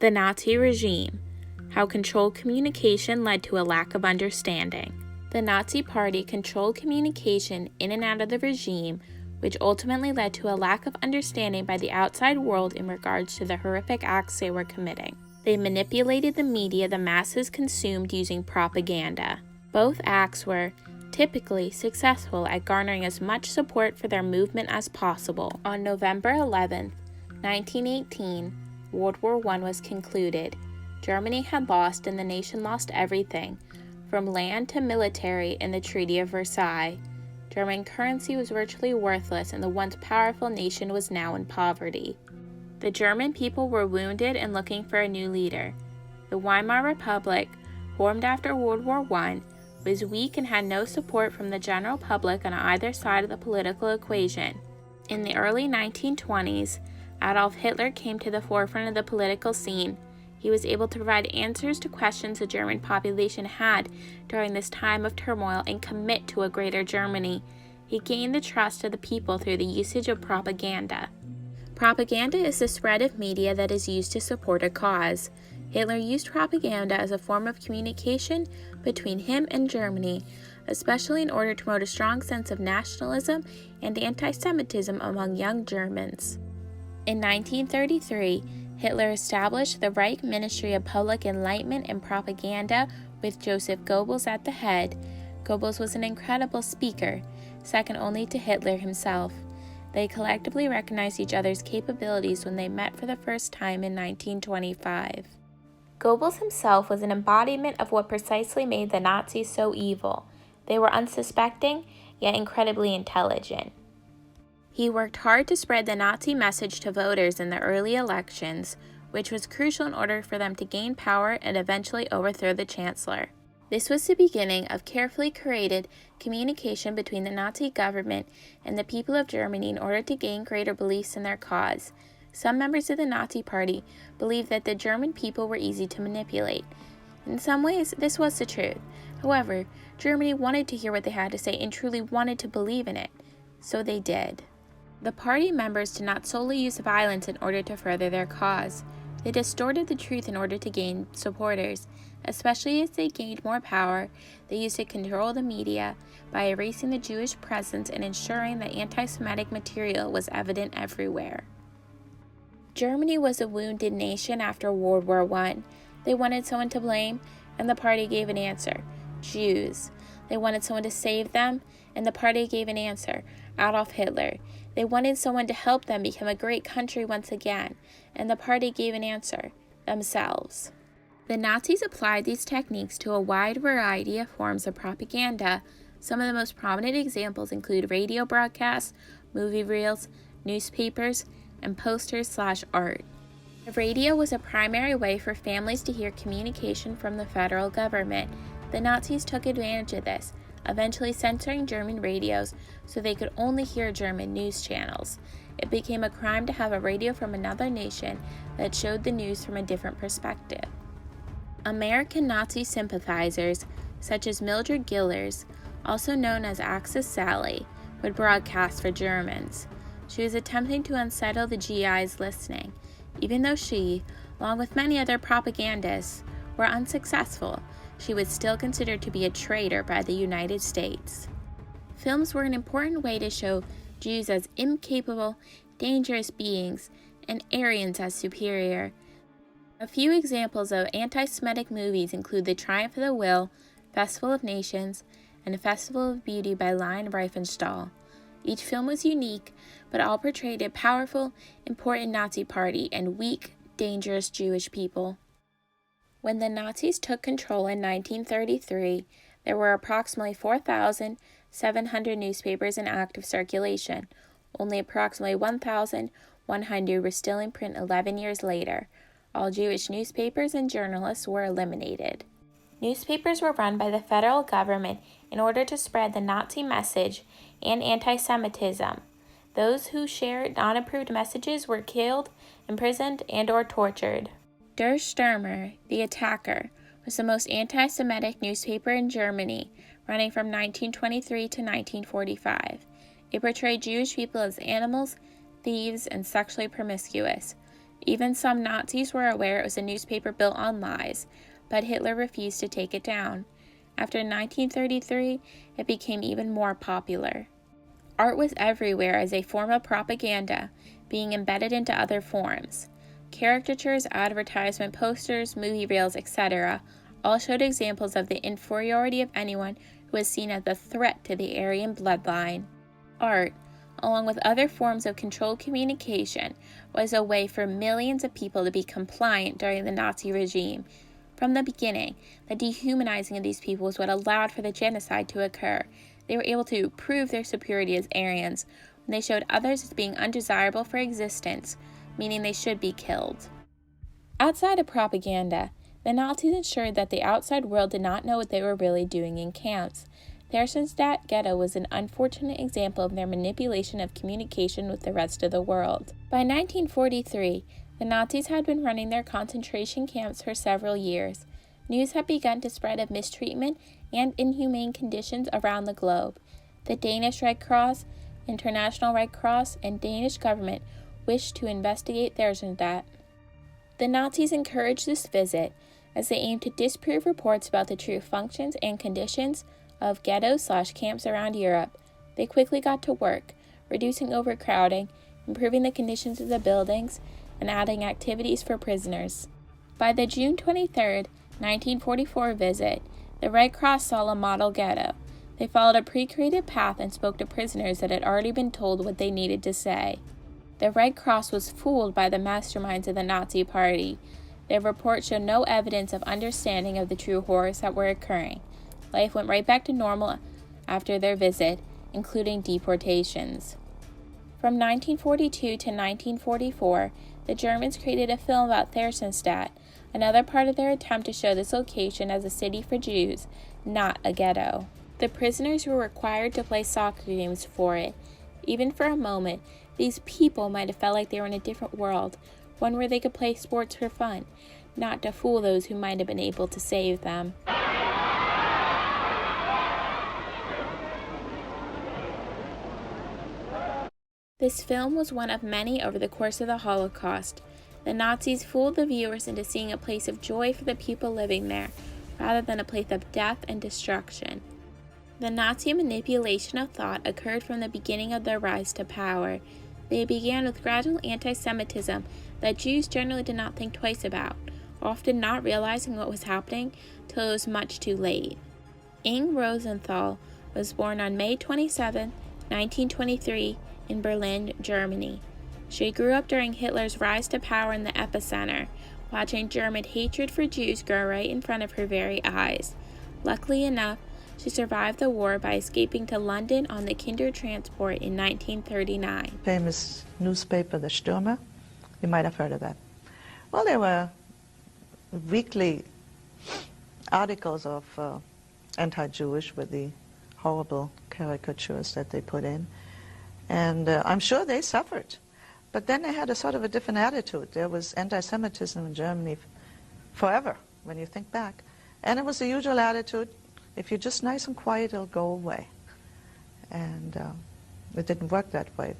The Nazi regime. How controlled communication led to a lack of understanding. The Nazi Party controlled communication in and out of the regime, which ultimately led to a lack of understanding by the outside world in regards to the horrific acts they were committing. They manipulated the media the masses consumed using propaganda. Both acts were typically successful at garnering as much support for their movement as possible. On November 11, 1918, World War I was concluded. Germany had lost and the nation lost everything, from land to military in the Treaty of Versailles. German currency was virtually worthless and the once powerful nation was now in poverty. The German people were wounded and looking for a new leader. The Weimar Republic, formed after World War I, was weak and had no support from the general public on either side of the political equation. In the early 1920s, Adolf Hitler came to the forefront of the political scene. He was able to provide answers to questions the German population had during this time of turmoil and commit to a greater Germany. He gained the trust of the people through the usage of propaganda. Propaganda is the spread of media that is used to support a cause. Hitler used propaganda as a form of communication between him and Germany, especially in order to promote a strong sense of nationalism and anti-Semitism among young Germans. In 1933, Hitler established the Reich Ministry of Public Enlightenment and Propaganda with Joseph Goebbels at the head. Goebbels was an incredible speaker, second only to Hitler himself. They collectively recognized each other's capabilities when they met for the first time in 1925. Goebbels himself was an embodiment of what precisely made the Nazis so evil. They were unsuspecting, yet incredibly intelligent. He worked hard to spread the Nazi message to voters in the early elections, which was crucial in order for them to gain power and eventually overthrow the Chancellor. This was the beginning of carefully curated communication between the Nazi government and the people of Germany in order to gain greater beliefs in their cause. Some members of the Nazi Party believed that the German people were easy to manipulate. In some ways, this was the truth. However, Germany wanted to hear what they had to say and truly wanted to believe in it, so they did. The party members did not solely use violence in order to further their cause. They distorted the truth in order to gain supporters, especially as they gained more power. They used to control the media by erasing the Jewish presence and ensuring that anti-Semitic material was evident everywhere. Germany was a wounded nation after World War I. They wanted someone to blame, and the party gave an answer: Jews. They wanted someone to save them, and the party gave an answer: Adolf Hitler. They wanted someone to help them become a great country once again, and the party gave an answer: themselves. The Nazis applied these techniques to a wide variety of forms of propaganda. Some of the most prominent examples include radio broadcasts, movie reels, newspapers, and posters/art. The radio was a primary way for families to hear communication from the federal government. The Nazis took advantage of this, eventually censoring German radios so they could only hear German news channels. It became a crime to have a radio from another nation that showed the news from a different perspective. American Nazi sympathizers, such as Mildred Gillers, also known as Axis Sally, would broadcast for Germans. She was attempting to unsettle the GIs listening. Even though she, along with many other propagandists, were unsuccessful, she was still considered to be a traitor by the United States. Films were an important way to show Jews as incapable, dangerous beings, and Aryans as superior. A few examples of anti-Semitic movies include The Triumph of the Will, Festival of Nations, and A Festival of Beauty by Lynn Riefenstahl. Each film was unique, but all portrayed a powerful, important Nazi party and weak, dangerous Jewish people. When the Nazis took control in 1933, there were approximately 4,700 newspapers in active circulation. Only approximately 1,100 were still in print 11 years later. All Jewish newspapers and journalists were eliminated. Newspapers were run by the federal government in order to spread the Nazi message and anti-Semitism. Those who shared unapproved messages were killed, imprisoned, and/or tortured. Der Stürmer, The Attacker, was the most anti-Semitic newspaper in Germany, running from 1923 to 1945. It portrayed Jewish people as animals, thieves, and sexually promiscuous. Even some Nazis were aware it was a newspaper built on lies, but Hitler refused to take it down. After 1933, it became even more popular. Art was everywhere as a form of propaganda, being embedded into other forms. Caricatures, advertisement posters, movie reels, etc. all showed examples of the inferiority of anyone who was seen as a threat to the Aryan bloodline. Art, along with other forms of controlled communication, was a way for millions of people to be compliant during the Nazi regime. From the beginning, the dehumanizing of these people was what allowed for the genocide to occur. They were able to prove their superiority as Aryans when they showed others as being undesirable for existence, meaning they should be killed. Outside of propaganda, the Nazis ensured that the outside world did not know what they were really doing in camps. Theresienstadt ghetto was an unfortunate example of their manipulation of communication with the rest of the world. By 1943, the Nazis had been running their concentration camps for several years. News had begun to spread of mistreatment and inhumane conditions around the globe. The Danish Red Cross, International Red Cross, and Danish government wished to investigate Theresienstadt. The Nazis encouraged this visit as they aimed to disprove reports about the true functions and conditions of ghettos/camps around Europe. They quickly got to work, reducing overcrowding, improving the conditions of the buildings, and adding activities for prisoners. By the June 23, 1944 visit, the Red Cross saw a model ghetto. They followed a pre-created path and spoke to prisoners that had already been told what they needed to say. The Red Cross was fooled by the masterminds of the Nazi Party. Their report showed no evidence of understanding of the true horrors that were occurring. Life went right back to normal after their visit, including deportations. From 1942 to 1944, the Germans created a film about Theresienstadt, another part of their attempt to show this location as a city for Jews, not a ghetto. The prisoners were required to play soccer games for it. Even for a moment, these people might have felt like they were in a different world, one where they could play sports for fun, not to fool those who might have been able to save them. This film was one of many over the course of the Holocaust. The Nazis fooled the viewers into seeing a place of joy for the people living there, rather than a place of death and destruction. The Nazi manipulation of thought occurred from the beginning of their rise to power. They began with gradual anti-Semitism that Jews generally did not think twice about, often not realizing what was happening till it was much too late. Inge Rosenthal was born on May 27, 1923, in Berlin, Germany. She grew up during Hitler's rise to power in the epicenter, watching German hatred for Jews grow right in front of her very eyes. Luckily enough, she survived the war by escaping to London on the Kindertransport in 1939. Famous newspaper, the Stürmer, you might have heard of that. Well, there were weekly articles of anti-Jewish with the horrible caricatures that they put in. And I'm sure they suffered. But then they had a sort of a different attitude. There was anti-Semitism in Germany forever, when you think back. And it was the usual attitude, if you're just nice and quiet, it'll go away. And it didn't work that way.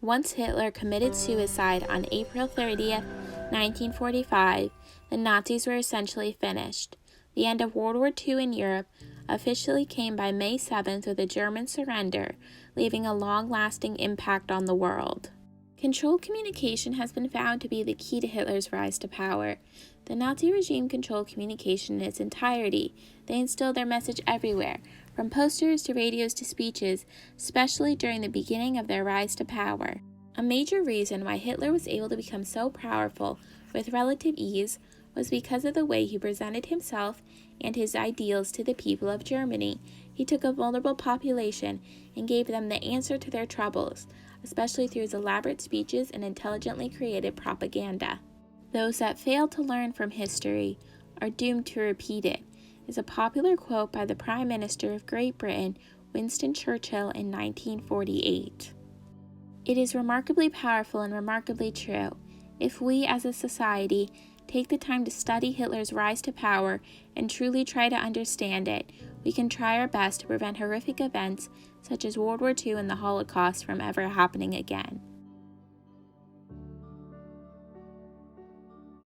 Once Hitler committed suicide on April 30th, 1945, the Nazis were essentially finished. The end of World War II in Europe officially came by May 7th with a German surrender, leaving a long-lasting impact on the world. Controlled communication has been found to be the key to Hitler's rise to power. The Nazi regime controlled communication in its entirety. They instilled their message everywhere, from posters to radios to speeches, especially during the beginning of their rise to power. A major reason why Hitler was able to become so powerful with relative ease was because of the way he presented himself and his ideals to the people of Germany. He took a vulnerable population and gave them the answer to their troubles, especially through his elaborate speeches and intelligently created propaganda. Those that fail to learn from history are doomed to repeat it, is a popular quote by the Prime Minister of Great Britain, Winston Churchill, in 1948. It is remarkably powerful and remarkably true. If we, as a society, take the time to study Hitler's rise to power and truly try to understand it, we can try our best to prevent horrific events such as World War II and the Holocaust from ever happening again.